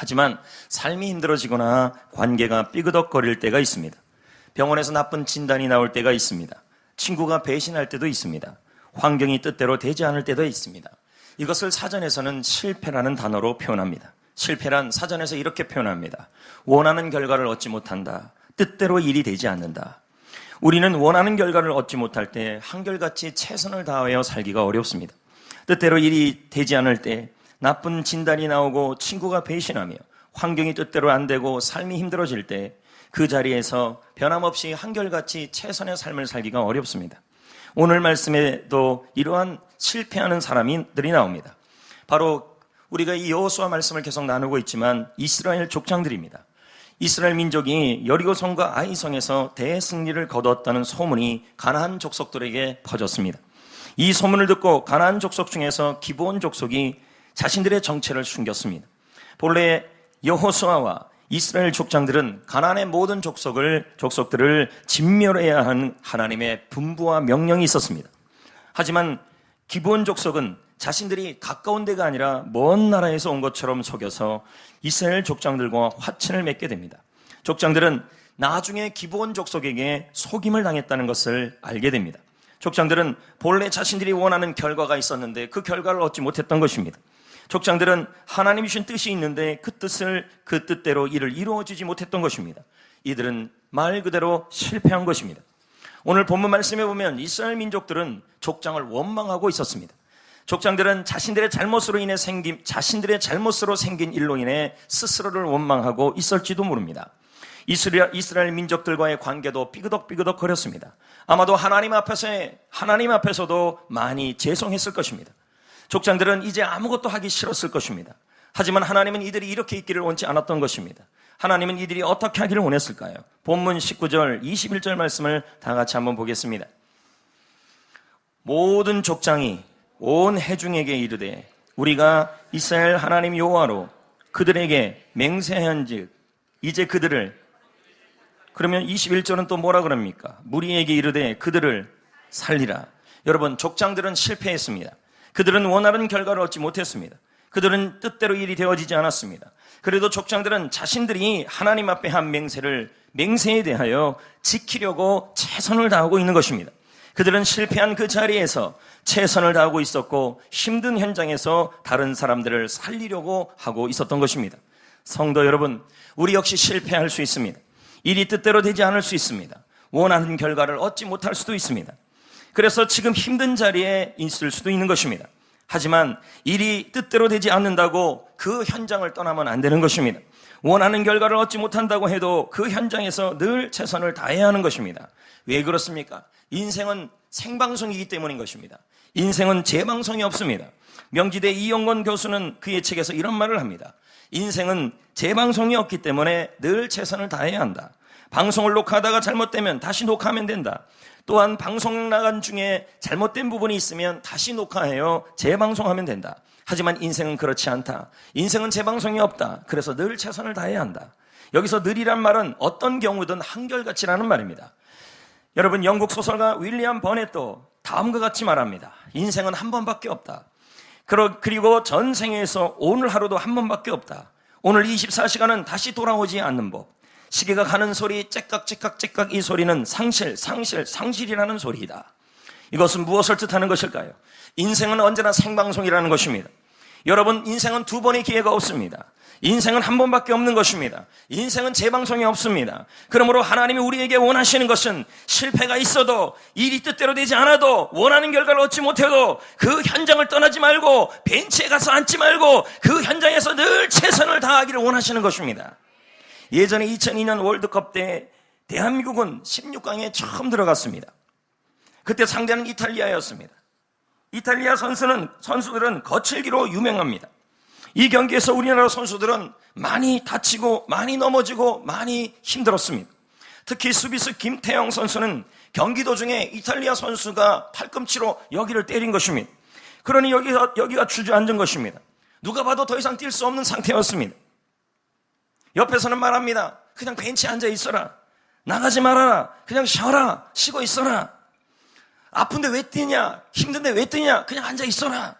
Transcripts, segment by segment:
하지만 삶이 힘들어지거나 관계가 삐그덕거릴 때가 있습니다. 병원에서 나쁜 진단이 나올 때가 있습니다. 친구가 배신할 때도 있습니다. 환경이 뜻대로 되지 않을 때도 있습니다. 이것을 사전에서는 실패라는 단어로 표현합니다. 실패란 사전에서 이렇게 표현합니다. 원하는 결과를 얻지 못한다. 뜻대로 일이 되지 않는다. 우리는 원하는 결과를 얻지 못할 때 한결같이 최선을 다하여 살기가 어렵습니다. 뜻대로 일이 되지 않을 때, 나쁜 진단이 나오고 친구가 배신하며 환경이 뜻대로 안 되고 삶이 힘들어질 때 그 자리에서 변함없이 한결같이 최선의 삶을 살기가 어렵습니다. 오늘 말씀에도 이러한 실패하는 사람들이 나옵니다. 바로 우리가 이 여호수아 말씀을 계속 나누고 있지만 이스라엘 족장들입니다. 이스라엘 민족이 여리고성과 아이성에서 대승리를 거두었다는 소문이 가나안 족속들에게 퍼졌습니다. 이 소문을 듣고 가나안 족속 중에서 기브온 족속이 자신들의 정체를 숨겼습니다. 본래 여호수아와 이스라엘 족장들은 가나안의 모든 족속들을 진멸해야 하는 하나님의 분부와 명령이 있었습니다. 하지만 기브온 족속은 자신들이 가까운 데가 아니라 먼 나라에서 온 것처럼 속여서 이스라엘 족장들과 화친을 맺게 됩니다. 족장들은 나중에 기브온 족속에게 속임을 당했다는 것을 알게 됩니다. 족장들은 본래 자신들이 원하는 결과가 있었는데 그 결과를 얻지 못했던 것입니다. 족장들은 하나님이 주신 뜻이 있는데 그 뜻대로 일을 이루어주지 못했던 것입니다. 이들은 말 그대로 실패한 것입니다. 오늘 본문 말씀에 보면 이스라엘 민족들은 족장을 원망하고 있었습니다. 족장들은 자신들의 잘못으로 생긴 일로 인해 스스로를 원망하고 있을지도 모릅니다. 이스라엘 민족들과의 관계도 삐그덕삐그덕 거렸습니다. 아마도 하나님 앞에서도 많이 죄송했을 것입니다. 족장들은 이제 아무것도 하기 싫었을 것입니다. 하지만 하나님은 이들이 이렇게 있기를 원치 않았던 것입니다. 하나님은 이들이 어떻게 하기를 원했을까요? 본문 19절, 21절 말씀을 다 같이 한번 보겠습니다. 모든 족장이 온 회중에게 이르되 우리가 이스라엘 하나님 여호와로 그들에게 맹세한즉 이제 그들을, 그러면 21절은 또 뭐라 그럽니까? 무리에게 이르되 그들을 살리라. 여러분, 족장들은 실패했습니다. 그들은 원하는 결과를 얻지 못했습니다. 그들은 뜻대로 일이 되어지지 않았습니다. 그래도 족장들은 자신들이 하나님 앞에 한 맹세에 대하여 지키려고 최선을 다하고 있는 것입니다. 그들은 실패한 그 자리에서 최선을 다하고 있었고 힘든 현장에서 다른 사람들을 살리려고 하고 있었던 것입니다. 성도 여러분, 우리 역시 실패할 수 있습니다. 일이 뜻대로 되지 않을 수 있습니다. 원하는 결과를 얻지 못할 수도 있습니다. 그래서 지금 힘든 자리에 있을 수도 있는 것입니다. 하지만 일이 뜻대로 되지 않는다고 그 현장을 떠나면 안 되는 것입니다. 원하는 결과를 얻지 못한다고 해도 그 현장에서 늘 최선을 다해야 하는 것입니다. 왜 그렇습니까? 인생은 생방송이기 때문인 것입니다. 인생은 재방송이 없습니다. 명지대 이영건 교수는 그의 책에서 이런 말을 합니다. 인생은 재방송이 없기 때문에 늘 최선을 다해야 한다. 방송을 녹화하다가 잘못되면 다시 녹화하면 된다. 또한 방송 나간 중에 잘못된 부분이 있으면 다시 녹화해요. 재방송하면 된다. 하지만 인생은 그렇지 않다. 인생은 재방송이 없다. 그래서 늘 최선을 다해야 한다. 여기서 늘이란 말은 어떤 경우든 한결같이라는 말입니다. 여러분, 영국 소설가 윌리엄 버넷도 다음과 같이 말합니다. 인생은 한 번밖에 없다. 그리고 전생에서 오늘 하루도 한 번밖에 없다. 오늘 24시간은 다시 돌아오지 않는 법. 시계가 가는 소리, 째깍째깍째깍, 이 소리는 상실이라는 소리이다. 이것은 무엇을 뜻하는 것일까요? 인생은 언제나 생방송이라는 것입니다. 여러분, 인생은 두 번의 기회가 없습니다. 인생은 한 번밖에 없는 것입니다. 인생은 재방송이 없습니다. 그러므로 하나님이 우리에게 원하시는 것은 실패가 있어도, 일이 뜻대로 되지 않아도, 원하는 결과를 얻지 못해도 그 현장을 떠나지 말고 벤치에 가서 앉지 말고 그 현장에서 늘 최선을 다하기를 원하시는 것입니다. 예전에 2002년 월드컵 때 대한민국은 16강에 처음 들어갔습니다. 그때 상대는 이탈리아였습니다. 이탈리아 선수들은 거칠기로 유명합니다. 이 경기에서 우리나라 선수들은 많이 다치고 많이 넘어지고 많이 힘들었습니다. 특히 수비수 김태형 선수는 경기 도중에 이탈리아 선수가 팔꿈치로 여기를 때린 것입니다. 그러니 여기가 주저앉은 것입니다. 누가 봐도 더 이상 뛸 수 없는 상태였습니다. 옆에서는 말합니다. 그냥 벤치에 앉아 있어라. 나가지 말아라. 그냥 쉬고 있어라. 아픈데 왜 뛰냐? 힘든데 왜 뛰냐? 그냥 앉아 있어라.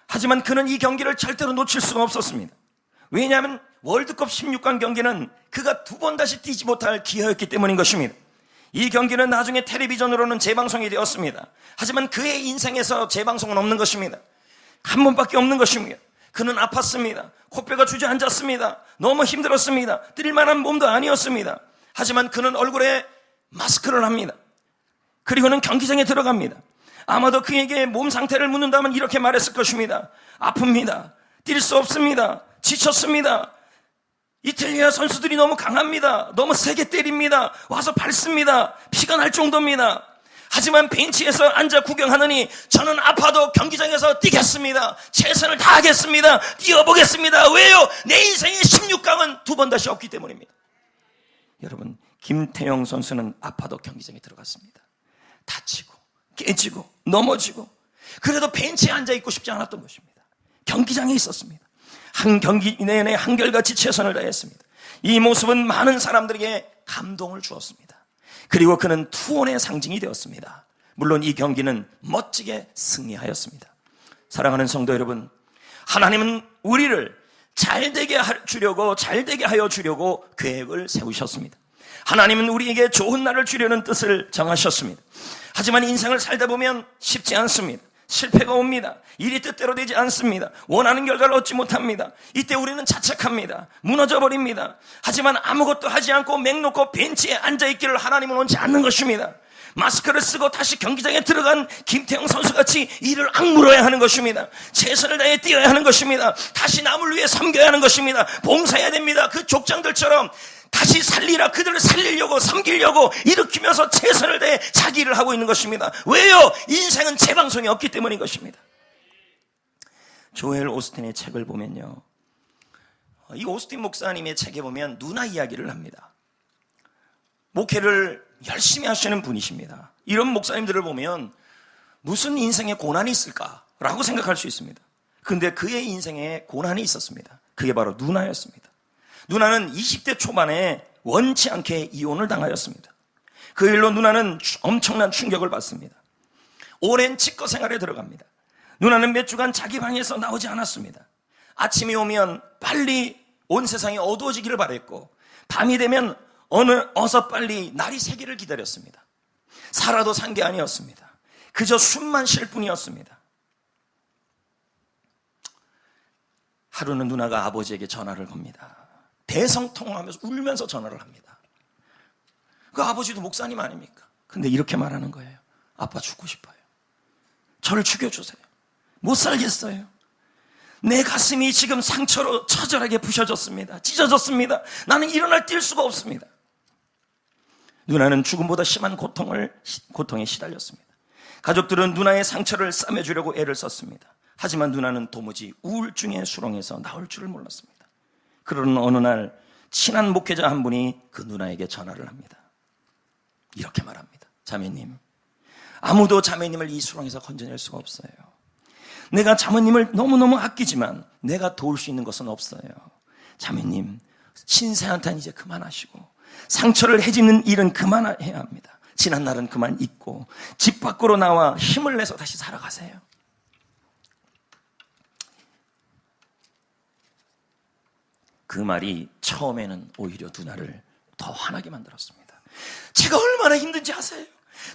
하지만 그는 이 경기를 절대로 놓칠 수가 없었습니다. 왜냐하면 월드컵 16강 경기는 그가 두 번 다시 뛰지 못할 기회였기 때문인 것입니다. 이 경기는 나중에 텔레비전으로는 재방송이 되었습니다. 하지만 그의 인생에서 재방송은 없는 것입니다. 한 번밖에 없는 것입니다. 그는 아팠습니다. 코뼈가 주저앉았습니다. 너무 힘들었습니다. 뛸 만한 몸도 아니었습니다. 하지만 그는 얼굴에 마스크를 합니다. 그리고는 경기장에 들어갑니다. 아마도 그에게 몸 상태를 묻는다면 이렇게 말했을 것입니다. 아픕니다. 뛸 수 없습니다. 지쳤습니다. 이탈리아 선수들이 너무 강합니다. 너무 세게 때립니다. 와서 밟습니다. 피가 날 정도입니다. 하지만 벤치에서 앉아 구경하느니 저는 아파도 경기장에서 뛰겠습니다. 최선을 다하겠습니다. 뛰어보겠습니다. 왜요? 내 인생의 16강은 두 번 다시 없기 때문입니다. 여러분, 김태형 선수는 아파도 경기장에 들어갔습니다. 다치고 깨지고 넘어지고 그래도 벤치에 앉아 있고 싶지 않았던 것입니다. 경기장에 있었습니다. 한 경기 내내 한결같이 최선을 다했습니다. 이 모습은 많은 사람들에게 감동을 주었습니다. 그리고 그는 투혼의 상징이 되었습니다. 물론 이 경기는 멋지게 승리하였습니다. 사랑하는 성도 여러분, 하나님은 우리를 잘되게 하여 주려고 계획을 세우셨습니다. 하나님은 우리에게 좋은 날을 주려는 뜻을 정하셨습니다. 하지만 인생을 살다 보면 쉽지 않습니다. 실패가 옵니다. 일이 뜻대로 되지 않습니다. 원하는 결과를 얻지 못합니다. 이때 우리는 자책합니다. 무너져 버립니다. 하지만 아무것도 하지 않고 맹놓고 벤치에 앉아있기를 하나님은 원치 않는 것입니다. 마스크를 쓰고 다시 경기장에 들어간 김태형 선수같이 이를 악물어야 하는 것입니다. 최선을 다해 뛰어야 하는 것입니다. 다시 남을 위해 섬겨야 하는 것입니다. 봉사해야 됩니다. 그 족장들처럼 다시 살리라, 그들을 살리려고 섬기려고 일으키면서 최선을 다해 자기 일을 하고 있는 것입니다. 왜요? 인생은 재방송이 없기 때문인 것입니다. 조엘 오스틴의 책을 보면요, 이 오스틴 목사님의 책에 보면 누나 이야기를 합니다. 목회를 열심히 하시는 분이십니다. 이런 목사님들을 보면 무슨 인생에 고난이 있을까라고 생각할 수 있습니다. 그런데 그의 인생에 고난이 있었습니다. 그게 바로 누나였습니다. 누나는 20대 초반에 원치 않게 이혼을 당하였습니다. 그 일로 누나는 엄청난 충격을 받습니다. 오랜 치과 생활에 들어갑니다. 누나는 몇 주간 자기 방에서 나오지 않았습니다. 아침이 오면 빨리 온 세상이 어두워지기를 바랬고, 밤이 되면 어서 빨리 날이 새기를 기다렸습니다. 살아도 산 게 아니었습니다. 그저 숨만 쉴 뿐이었습니다. 하루는 누나가 아버지에게 전화를 겁니다. 대성통하면서 울면서 전화를 합니다. 그 아버지도 목사님 아닙니까? 근데 이렇게 말하는 거예요. 아빠 죽고 싶어요. 저를 죽여주세요. 못 살겠어요. 내 가슴이 지금 상처로 처절하게 부셔졌습니다. 찢어졌습니다. 나는 일어날 뛸 수가 없습니다. 누나는 죽음보다 심한 고통에 시달렸습니다. 가족들은 누나의 상처를 싸매주려고 애를 썼습니다. 하지만 누나는 도무지 우울증의 수렁에서 나올 줄을 몰랐습니다. 그러는 어느 날 친한 목회자 한 분이 그 누나에게 전화를 합니다. 이렇게 말합니다. 자매님, 아무도 자매님을 이 수렁에서 건져낼 수가 없어요. 내가 자매님을 너무너무 아끼지만 내가 도울 수 있는 것은 없어요. 자매님, 신세한탄 이제 그만하시고 상처를 해지는 일은 그만해야 합니다. 지난 날은 그만 잊고 집 밖으로 나와 힘을 내서 다시 살아가세요. 그 말이 처음에는 오히려 누나를 더 화나게 만들었습니다. 제가 얼마나 힘든지 아세요?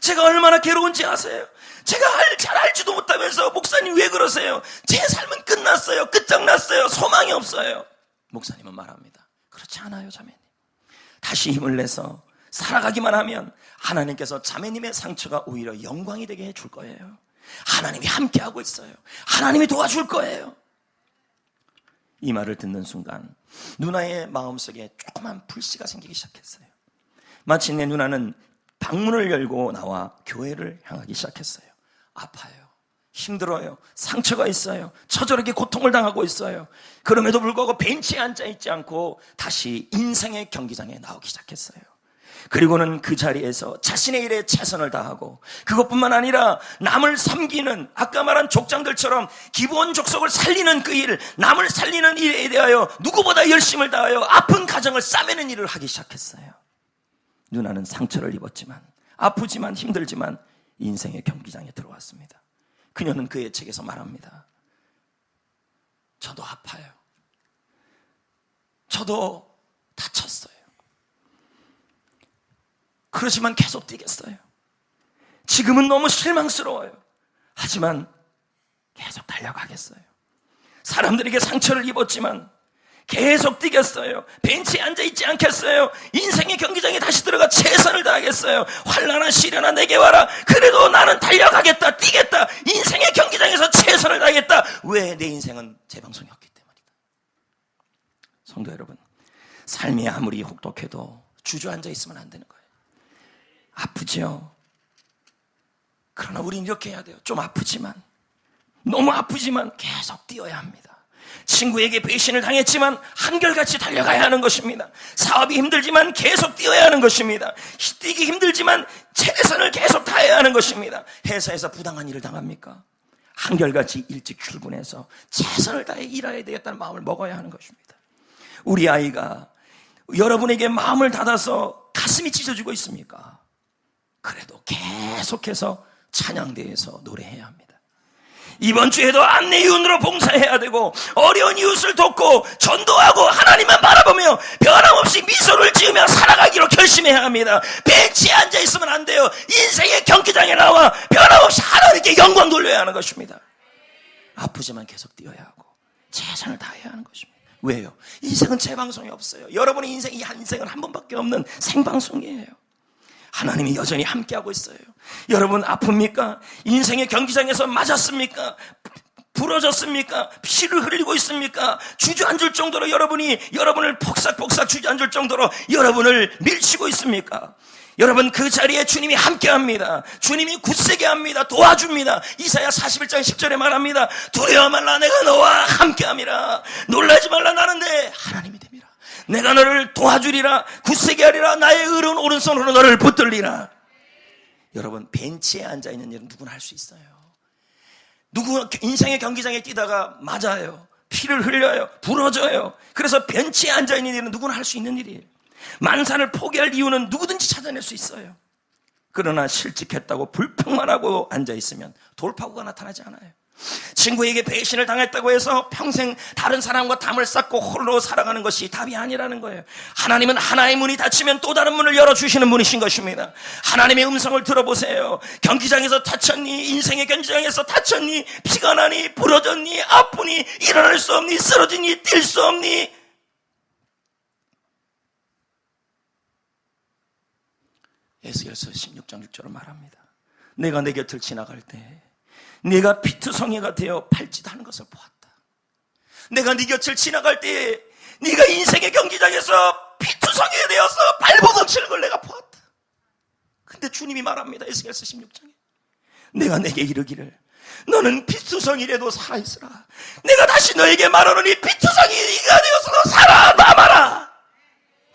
제가 얼마나 괴로운지 아세요? 제가 잘 알지도 못하면서 목사님 왜 그러세요? 제 삶은 끝났어요. 끝장났어요. 소망이 없어요. 목사님은 말합니다. 그렇지 않아요, 자매님. 다시 힘을 내서 살아가기만 하면 하나님께서 자매님의 상처가 오히려 영광이 되게 해줄 거예요. 하나님이 함께하고 있어요. 하나님이 도와줄 거예요. 이 말을 듣는 순간 누나의 마음속에 조그만 불씨가 생기기 시작했어요. 마침내 누나는 방문을 열고 나와 교회를 향하기 시작했어요. 아파요. 힘들어요. 상처가 있어요. 처절하게 고통을 당하고 있어요. 그럼에도 불구하고 벤치에 앉아있지 않고 다시 인생의 경기장에 나오기 시작했어요. 그리고는 그 자리에서 자신의 일에 최선을 다하고 그것뿐만 아니라 남을 섬기는, 아까 말한 족장들처럼 기본 족속을 살리는 그 일, 남을 살리는 일에 대하여 누구보다 열심을 다하여 아픈 가정을 싸매는 일을 하기 시작했어요. 누나는 상처를 입었지만, 아프지만 힘들지만 인생의 경기장에 들어왔습니다. 그녀는 그의 책에서 말합니다. 저도 아파요. 저도 다쳤어요. 그렇지만 계속 뛰겠어요. 지금은 너무 실망스러워요. 하지만 계속 달려가겠어요. 사람들에게 상처를 입었지만 계속 뛰겠어요. 벤치에 앉아있지 않겠어요. 인생의 경기장에 다시 들어가 최선을 다하겠어요. 환난아 시련아 내게 와라. 그래도 나는 달려가겠다, 뛰겠다. 인생의 경기장에서 최선을 다하겠다. 왜? 내 인생은 재방송이었기 때문이다. 성도 여러분, 삶이 아무리 혹독해도 주저앉아 있으면 안 되는 거예요. 아프죠? 그러나 우리는 이렇게 해야 돼요. 좀 아프지만, 너무 아프지만 계속 뛰어야 합니다. 친구에게 배신을 당했지만 한결같이 달려가야 하는 것입니다. 사업이 힘들지만 계속 뛰어야 하는 것입니다. 뛰기 힘들지만 최선을 계속 다해야 하는 것입니다. 회사에서 부당한 일을 당합니까? 한결같이 일찍 출근해서 최선을 다해 일해야 되겠다는 마음을 먹어야 하는 것입니다. 우리 아이가 여러분에게 마음을 닫아서 가슴이 찢어지고 있습니까? 그래도 계속해서 찬양대에서 노래해야 합니다. 이번 주에도 안내 이웃으로 봉사해야 되고 어려운 이웃을 돕고 전도하고 하나님만 바라보며 변함없이 미소를 지으며 살아가기로 결심해야 합니다. 벤치에 앉아있으면 안 돼요. 인생의 경기장에 나와 변함없이 하나님께 영광 돌려야 하는 것입니다. 아프지만 계속 뛰어야 하고 최선을 다해야 하는 것입니다. 왜요? 인생은 재방송이 없어요. 여러분의 인생이 인생은 한 번밖에 없는 생방송이에요. 하나님이 여전히 함께하고 있어요. 여러분 아픕니까? 인생의 경기장에서 맞았습니까? 부러졌습니까? 피를 흘리고 있습니까? 주저앉을 정도로 여러분을 폭삭폭삭 주저앉을 정도로 여러분을 밀치고 있습니까? 여러분 그 자리에 주님이 함께합니다. 주님이 굳세게 합니다. 도와줍니다. 이사야 41장 10절에 말합니다. 두려워 말라 내가 너와 함께함이라. 놀라지 말라 나는 내 하나님이 됩니다. 내가 너를 도와주리라. 굳세게 하리라. 나의 의로운 오른손으로 너를 붙들리라. 여러분 벤치에 앉아있는 일은 누구나 할 수 있어요. 누구 인생의 경기장에 뛰다가 맞아요. 피를 흘려요. 부러져요. 그래서 벤치에 앉아있는 일은 누구나 할 수 있는 일이에요. 만사를 포기할 이유는 누구든지 찾아낼 수 있어요. 그러나 실직했다고 불평만 하고 앉아있으면 돌파구가 나타나지 않아요. 친구에게 배신을 당했다고 해서 평생 다른 사람과 담을 쌓고 홀로 살아가는 것이 답이 아니라는 거예요. 하나님은 하나의 문이 닫히면 또 다른 문을 열어주시는 분이신 것입니다. 하나님의 음성을 들어보세요. 경기장에서 다쳤니? 인생의 경기장에서 다쳤니? 피가 나니? 부러졌니? 아프니? 일어날 수 없니? 쓰러지니? 뛸 수 없니? 에스겔서 16장 6절을 말합니다. 내가 내 곁을 지나갈 때 네가 피투성이가 되어 발짓하는 것을 보았다. 내가 네 곁을 지나갈 때 네가 인생의 경기장에서 피투성이가 되어서 발버둥치는 걸 내가 보았다. 근데 주님이 말합니다. 에스겔서 16장에 내가 내게 이르기를 너는 피투성이라도 살아있으라. 내가 다시 너에게 말하노니 피투성이가 되어서도 살아남아라.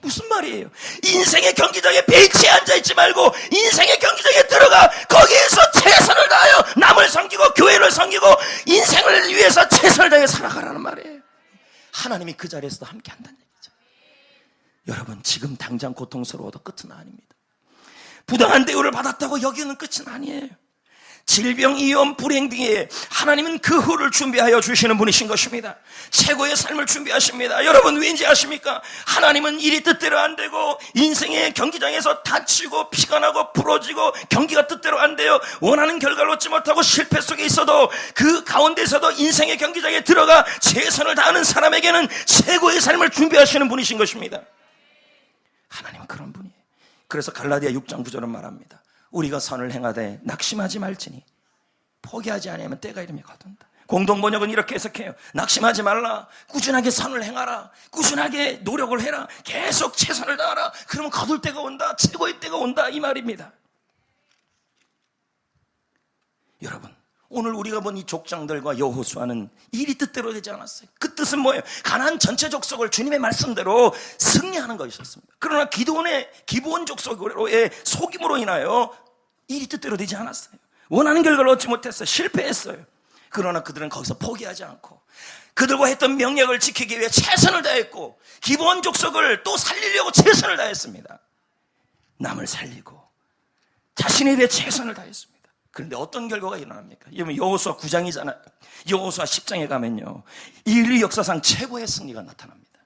무슨 말이에요? 인생의 경기장에 벤치에 앉아있지 말고 인생의 경기장에 들어가 거기에서 최선을 다하여 남을 섬기고 교회를 섬기고 인생을 위해서 최선을 다해 살아가라는 말이에요. 하나님이 그 자리에서도 함께 한다는 얘기죠. 여러분 지금 당장 고통스러워도 끝은 아닙니다. 부당한 대우를 받았다고 여기는 끝은 아니에요. 질병, 위험, 불행 등에 하나님은 그 후를 준비하여 주시는 분이신 것입니다. 최고의 삶을 준비하십니다. 여러분 왠지 아십니까? 하나님은 일이 뜻대로 안 되고 인생의 경기장에서 다치고 피가 나고 부러지고 경기가 뜻대로 안 돼요. 원하는 결과를 얻지 못하고 실패 속에 있어도 그 가운데서도 인생의 경기장에 들어가 최선을 다하는 사람에게는 최고의 삶을 준비하시는 분이신 것입니다. 하나님은 그런 분이에요. 그래서 갈라디아 6장 9절은 말합니다. 우리가 선을 행하되 낙심하지 말지니 포기하지 않으면 때가 이르면 거둔다. 공동번역은 이렇게 해석해요. 낙심하지 말라. 꾸준하게 선을 행하라. 꾸준하게 노력을 해라. 계속 최선을 다하라. 그러면 거둘 때가 온다. 최고의 때가 온다. 이 말입니다. 여러분 오늘 우리가 본 이 족장들과 여호수아는 일이 뜻대로 되지 않았어요. 그 뜻은 뭐예요? 가나안 전체 족속을 주님의 말씀대로 승리하는 것이었습니다. 그러나 기드온의 기브온 족속의 속임으로 인하여 일이 뜻대로 되지 않았어요. 원하는 결과를 얻지 못했어요. 실패했어요. 그러나 그들은 거기서 포기하지 않고 그들과 했던 명령을 지키기 위해 최선을 다했고 기브온 족속을 또 살리려고 최선을 다했습니다. 남을 살리고 자신에 대해 최선을 다했습니다. 그런데 어떤 결과가 일어납니까? 여러분 여호수아 9장이잖아요. 여호수아 10장에 가면요 인류 역사상 최고의 승리가 나타납니다.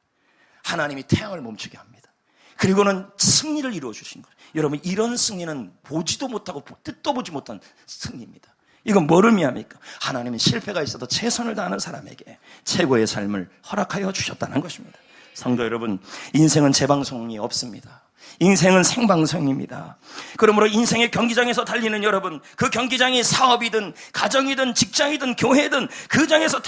하나님이 태양을 멈추게 합니다. 그리고는 승리를 이루어 주신 거예요. 여러분, 이런 승리는 보지도 못하고 뜻도 보지 못한 승리입니다. 이건 뭘 의미합니까? 하나님은 실패가 있어도 최선을 다하는 사람에게 최고의 삶을 허락하여 주셨다는 것입니다. 성도 여러분, 인생은 재방송이 없습니다. 인생은 생방송입니다. 그러므로 인생의 경기장에서 달리는 여러분, 그 경기장이 사업이든 가정이든 직장이든 교회든 그 장에서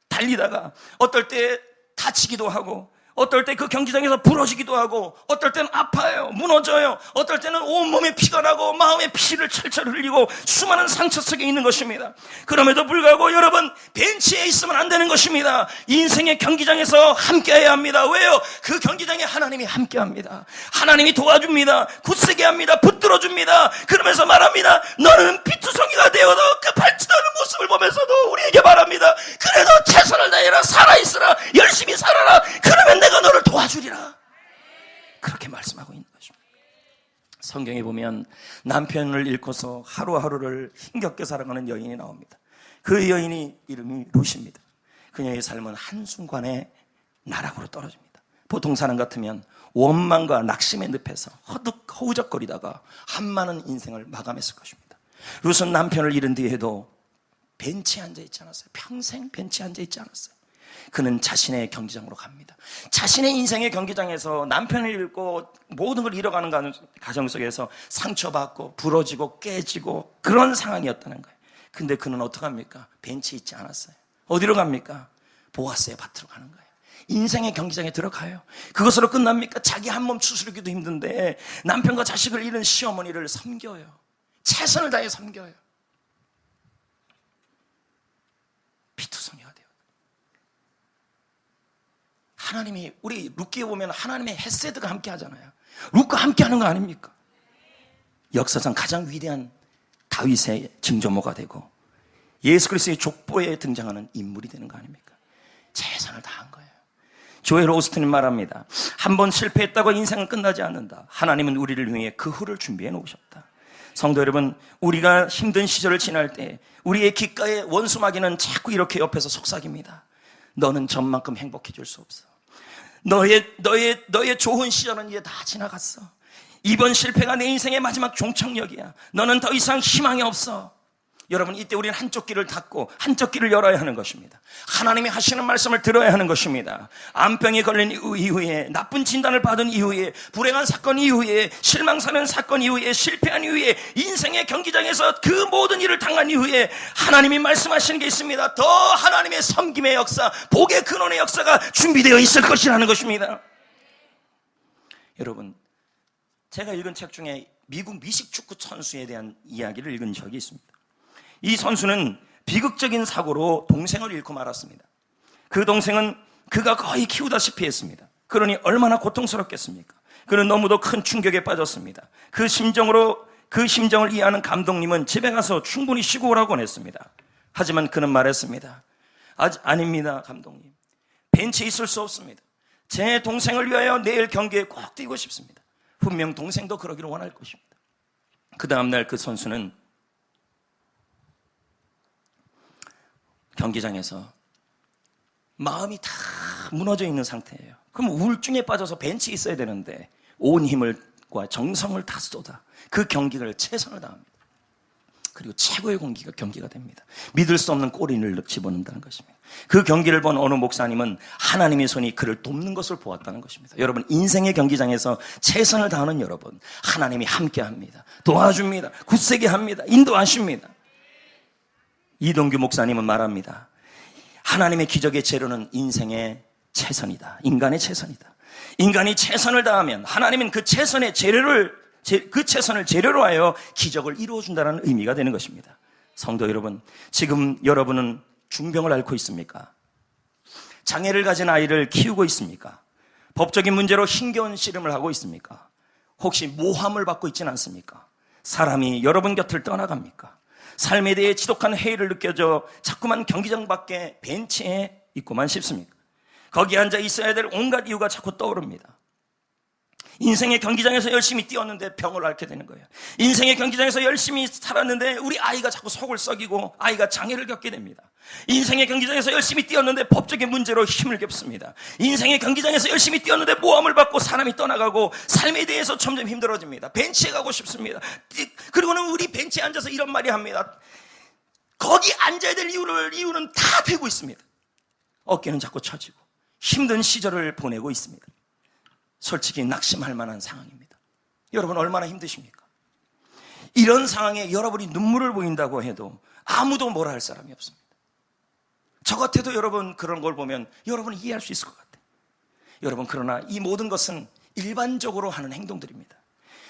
달리다가 어떨 때 다치기도 하고, 어떨 때 그 경기장에서 부러지기도 하고, 어떨 때는 아파요, 무너져요, 어떨 때는 온몸에 피가 나고 마음에 피를 철철 흘리고 수많은 상처 속에 있는 것입니다. 그럼에도 불구하고 여러분, 벤치에 있으면 안 되는 것입니다. 인생의 경기장에서 함께해야 합니다. 왜요? 그 경기장에 하나님이 함께합니다. 하나님이 도와줍니다. 굳세게 합니다. 붙들어줍니다. 그러면서 말합니다. 너는 피투성이가 되어도 그 밟지도 않은 모습을 보면서도 우리에게 말합니다. 그래도 최선을 다해라, 살아있으라, 열심히 살아라. 그러면 내가 너를 도와주리라. 그렇게 말씀하고 있는 것입니다. 성경에 보면 남편을 잃고서 하루하루를 힘겹게 살아가는 여인이 나옵니다. 그 여인이 이름이 루시입니다. 그녀의 삶은 한순간에 나락으로 떨어집니다. 보통 사람 같으면 원망과 낙심의 늪에서 허우적거리다가 한많은 인생을 마감했을 것입니다. 룻은 남편을 잃은 뒤에도 벤치에 앉아있지 않았어요. 평생 벤치에 앉아있지 않았어요. 그는 자신의 경기장으로 갑니다. 자신의 인생의 경기장에서 남편을 잃고 모든 걸 잃어가는 가정 속에서 상처받고 부러지고 깨지고 그런 상황이었다는 거예요. 근데 그는 어떡합니까? 벤치에 있지 않았어요. 어디로 갑니까? 보아스의 밭으로 가는 거예요. 인생의 경기장에 들어가요. 그것으로 끝납니까? 자기 한 몸 추스르기도 힘든데 남편과 자식을 잃은 시어머니를 섬겨요. 최선을 다해 섬겨요. 피투성이가 돼요. 하나님이, 우리 룻기에 보면 하나님의 헤세드가 함께 하잖아요. 룻과 함께 하는 거 아닙니까? 역사상 가장 위대한 다윗의 증조모가 되고 예수 그리스도의 족보에 등장하는 인물이 되는 거 아닙니까? 최선을 다한 거예요. 조엘 오스틴은 말합니다. 한 번 실패했다고 인생은 끝나지 않는다. 하나님은 우리를 위해 그 후를 준비해 놓으셨다. 성도 여러분, 우리가 힘든 시절을 지날 때 우리의 귓가에 원수마귀는 자꾸 이렇게 옆에서 속삭입니다. 너는 전만큼 행복해질 수 없어. 너의 좋은 시절은 이제 다 지나갔어. 이번 실패가 내 인생의 마지막 종착역이야. 너는 더 이상 희망이 없어. 여러분, 이때 우리는 한쪽 귀를 닫고 한쪽 귀를 열어야 하는 것입니다. 하나님이 하시는 말씀을 들어야 하는 것입니다. 암병에 걸린 이후에, 나쁜 진단을 받은 이후에, 불행한 사건 이후에, 실망사는 사건 이후에, 실패한 이후에, 인생의 경기장에서 그 모든 일을 당한 이후에 하나님이 말씀하시는 게 있습니다. 더 하나님의 섬김의 역사, 복의 근원의 역사가 준비되어 있을 것이라는 것입니다. 여러분, 제가 읽은 책 중에 미국 미식축구 선수에 대한 이야기를 읽은 적이 있습니다. 이 선수는 비극적인 사고로 동생을 잃고 말았습니다. 그 동생은 그가 거의 키우다시피 했습니다. 그러니 얼마나 고통스럽겠습니까? 그는 너무도 큰 충격에 빠졌습니다. 그 심정을 이해하는 감독님은 집에 가서 충분히 쉬고 오라고 했습니다. 하지만 그는 말했습니다. 아닙니다, 감독님. 벤치에 있을 수 없습니다. 제 동생을 위하여 내일 경기에 꼭 뛰고 싶습니다. 분명 동생도 그러기를 원할 것입니다. 그 다음날 그 선수는 경기장에서 마음이 다 무너져 있는 상태예요. 그럼 우울증에 빠져서 벤치에 있어야 되는데 온 힘과 정성을 다 쏟아 그 경기를 최선을 다합니다. 그리고 최고의 경기가 됩니다. 믿을 수 없는 골인을 집어넣는다는 것입니다. 그 경기를 본 어느 목사님은 하나님의 손이 그를 돕는 것을 보았다는 것입니다. 여러분, 인생의 경기장에서 최선을 다하는 여러분, 하나님이 함께합니다. 도와줍니다. 굳세게 합니다. 인도하십니다. 이동규 목사님은 말합니다. 하나님의 기적의 재료는 인생의 최선이다. 인간의 최선이다. 인간이 최선을 다하면 하나님은 그 최선을 재료로 하여 기적을 이루어준다는 의미가 되는 것입니다. 성도 여러분, 지금 여러분은 중병을 앓고 있습니까? 장애를 가진 아이를 키우고 있습니까? 법적인 문제로 힘겨운 씨름을 하고 있습니까? 혹시 모함을 받고 있지는 않습니까? 사람이 여러분 곁을 떠나갑니까? 삶에 대해 지독한 해이를 느껴져 자꾸만 경기장 밖에 벤치에 있고만 싶습니까? 거기 앉아 있어야 될 온갖 이유가 자꾸 떠오릅니다. 인생의 경기장에서 열심히 뛰었는데 병을 앓게 되는 거예요. 인생의 경기장에서 열심히 살았는데 우리 아이가 자꾸 속을 썩이고 아이가 장애를 겪게 됩니다. 인생의 경기장에서 열심히 뛰었는데 법적인 문제로 힘을 겹습니다. 인생의 경기장에서 열심히 뛰었는데 모함을 받고 사람이 떠나가고 삶에 대해서 점점 힘들어집니다. 벤치에 가고 싶습니다. 그리고는 우리 벤치에 앉아서 이런 말이 합니다. 거기 앉아야 될 이유는 다 되고 있습니다. 어깨는 자꾸 처지고 힘든 시절을 보내고 있습니다. 솔직히 낙심할 만한 상황입니다. 여러분 얼마나 힘드십니까? 이런 상황에 여러분이 눈물을 보인다고 해도 아무도 뭐라 할 사람이 없습니다. 저 같아도 여러분 그런 걸 보면 여러분은 이해할 수 있을 것 같아요. 여러분 그러나 이 모든 것은 일반적으로 하는 행동들입니다.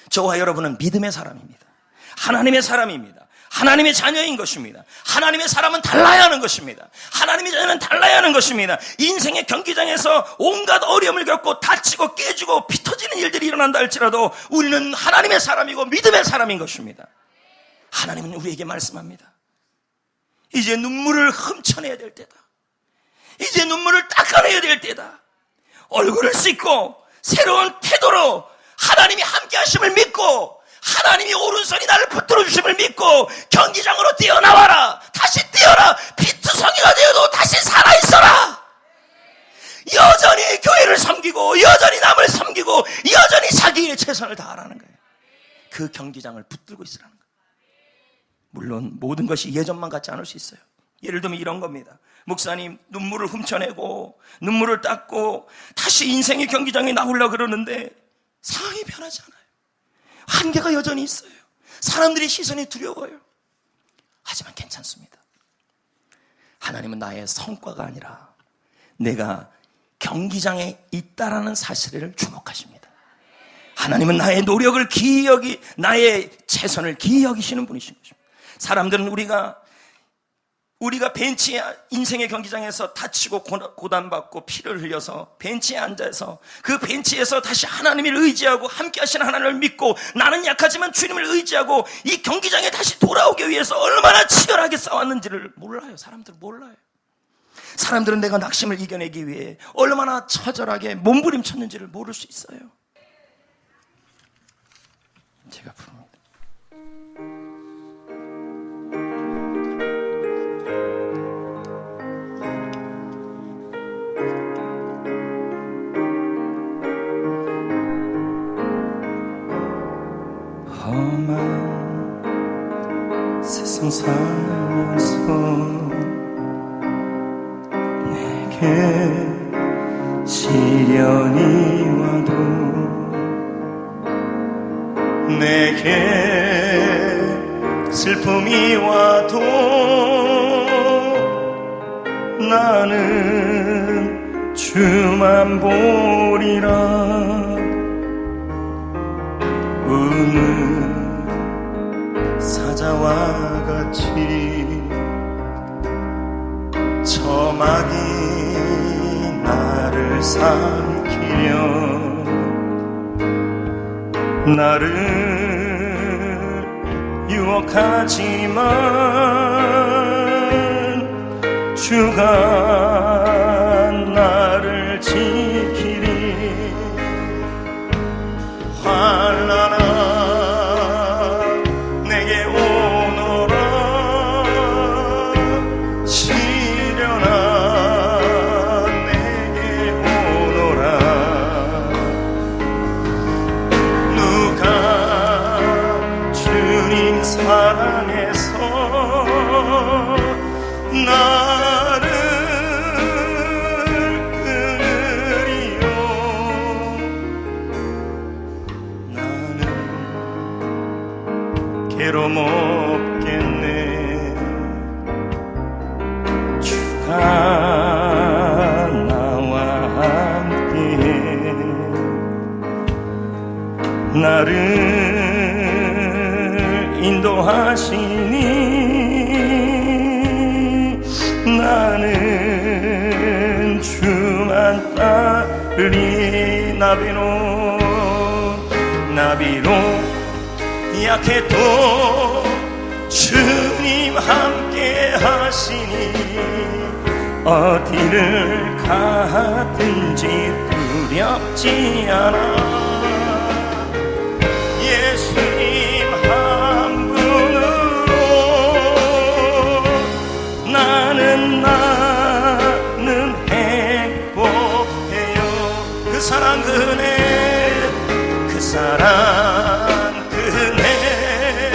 저와 여러분은 믿음의 사람입니다. 하나님의 사람입니다. 하나님의 자녀인 것입니다. 하나님의 사람은 달라야 하는 것입니다. 하나님의 자녀는 달라야 하는 것입니다. 인생의 경기장에서 온갖 어려움을 겪고 다치고 깨지고 피 터지는 일들이 일어난다 할지라도 우리는 하나님의 사람이고 믿음의 사람인 것입니다. 하나님은 우리에게 말씀합니다. 이제 눈물을 훔쳐내야 될 때다. 이제 눈물을 닦아내야 될 때다. 얼굴을 씻고 새로운 태도로 하나님이 함께 하심을 믿고 하나님이 오른손이 나를 붙들어 주심을 믿고 경기장으로 뛰어나와라. 다시 뛰어라. 피투성이가 되어도 다시 살아있어라. 여전히 교회를 섬기고 여전히 남을 섬기고 여전히 자기의 최선을 다하라는 거예요. 그 경기장을 붙들고 있으라는 거예요. 물론 모든 것이 예전만 같지 않을 수 있어요. 예를 들면 이런 겁니다. 목사님 눈물을 훔쳐내고 눈물을 닦고 다시 인생의 경기장에 나오려고 그러는데 상황이 변하지 않아요. 한계가 여전히 있어요. 사람들의 시선이 두려워요. 하지만 괜찮습니다. 하나님은 나의 성과가 아니라 내가 경기장에 있다라는 사실을 주목하십니다. 하나님은 나의 노력을 기이 나의 최선을 기이 여기시는 분이신 것입니다. 사람들은 우리가 벤치에 인생의 경기장에서 다치고 고단받고 피를 흘려서 벤치에 앉아서 그 벤치에서 다시 하나님을 의지하고 함께 하시는 하나님을 믿고 나는 약하지만 주님을 의지하고 이 경기장에 다시 돌아오기 위해서 얼마나 치열하게 싸웠는지를 몰라요. 사람들은 몰라요. 사람들은 내가 낙심을 이겨내기 위해 얼마나 처절하게 몸부림쳤는지를 모를 수 있어요. 제가 부릅니다. 험한 세상 살면서 내게 시련이 와도 내게 슬픔이 와도 나는 주만 보리라. 우는 사자와 같이 저막이 나를 삼키려 나를 유혹하지만 주가 나를 지키리. 환난아 내게 오너라. 시련아 내게 오너라. 누가 주님 사랑해서 나를 끊으리요. 괴로움 없겠네. 주가 나와 함께 나를 인도하시니 나는 주만 따르리. 나비로 약해도 주님 함께 하시니 어디를 가든지 두렵지 않아. 사랑 그 사랑 그네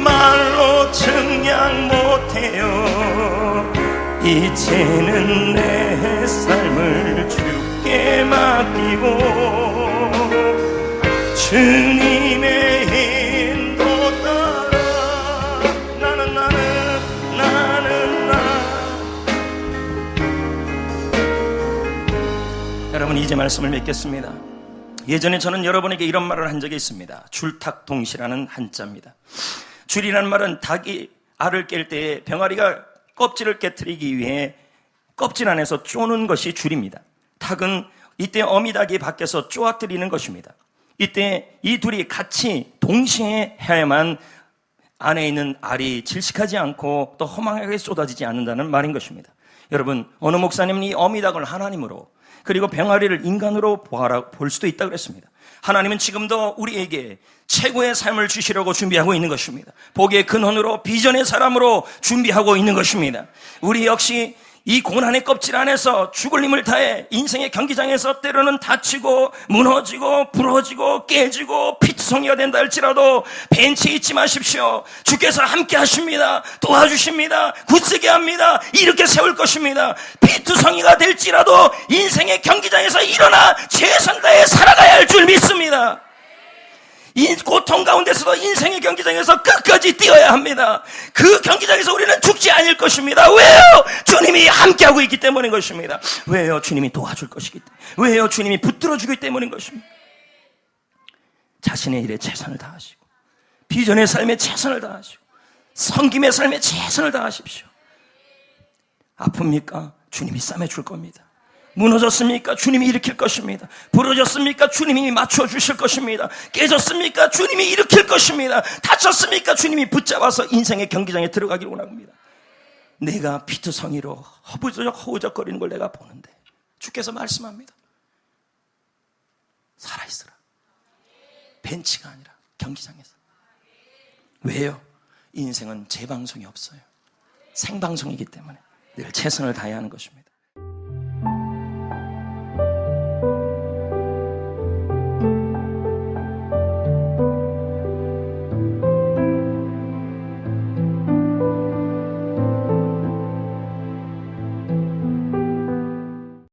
말로 증량 못해요. 이제는 내 삶을 주께 맡기고 주님의 인도 따라 나는 여러분, 이제 말씀을 맺겠습니다. 예전에 저는 여러분에게 이런 말을 한 적이 있습니다. 줄탁동시라는 한자입니다. 줄이라는 말은 닭이 알을 깰 때에 병아리가 껍질을 깨트리기 위해 껍질 안에서 쪼는 것이 줄입니다. 닭은 이때 어미닭이 밖에서 쪼아뜨리는 것입니다. 이때 이 둘이 같이 동시에 해야만 안에 있는 알이 질식하지 않고 또 허망하게 쏟아지지 않는다는 말인 것입니다. 여러분, 어느 목사님은 이 어미닭을 하나님으로 그리고 병아리를 인간으로 볼 수도 있다고 그랬습니다. 하나님은 지금도 우리에게 최고의 삶을 주시려고 준비하고 있는 것입니다. 복의 근원으로 비전의 사람으로 준비하고 있는 것입니다. 우리 역시 이 고난의 껍질 안에서 죽을 힘을 다해 인생의 경기장에서 때로는 다치고 무너지고 부러지고 깨지고 피투성이가 된다 할지라도 벤치에 있지 마십시오. 주께서 함께 하십니다. 도와주십니다. 굳세게 합니다. 이렇게 세울 것입니다. 피투성이가 될지라도 인생의 경기장에서 일어나 최선을 다해 살아가야 할 줄 믿습니다. 고통 가운데서도 인생의 경기장에서 끝까지 뛰어야 합니다. 그 경기장에서 우리는 죽지 않을 것입니다. 왜요? 주님이 함께하고 있기 때문인 것입니다. 왜요? 주님이 도와줄 것이기 때문에. 왜요? 주님이 붙들어주기 때문인 것입니다. 자신의 일에 최선을 다하시고 비전의 삶에 최선을 다하시고 섬김의 삶에 최선을 다하십시오. 아픕니까? 주님이 싸매줄 겁니다. 무너졌습니까? 주님이 일으킬 것입니다. 부러졌습니까? 주님이 맞춰주실 것입니다. 깨졌습니까? 주님이 일으킬 것입니다. 다쳤습니까? 주님이 붙잡아서 인생의 경기장에 들어가기를 원합니다. 내가 피투성이로 허우적거리는 걸 내가 보는데 주께서 말씀합니다. 살아있으라. 벤치가 아니라 경기장에서. 왜요? 인생은 재방송이 없어요. 생방송이기 때문에 늘 최선을 다해야 하는 것입니다.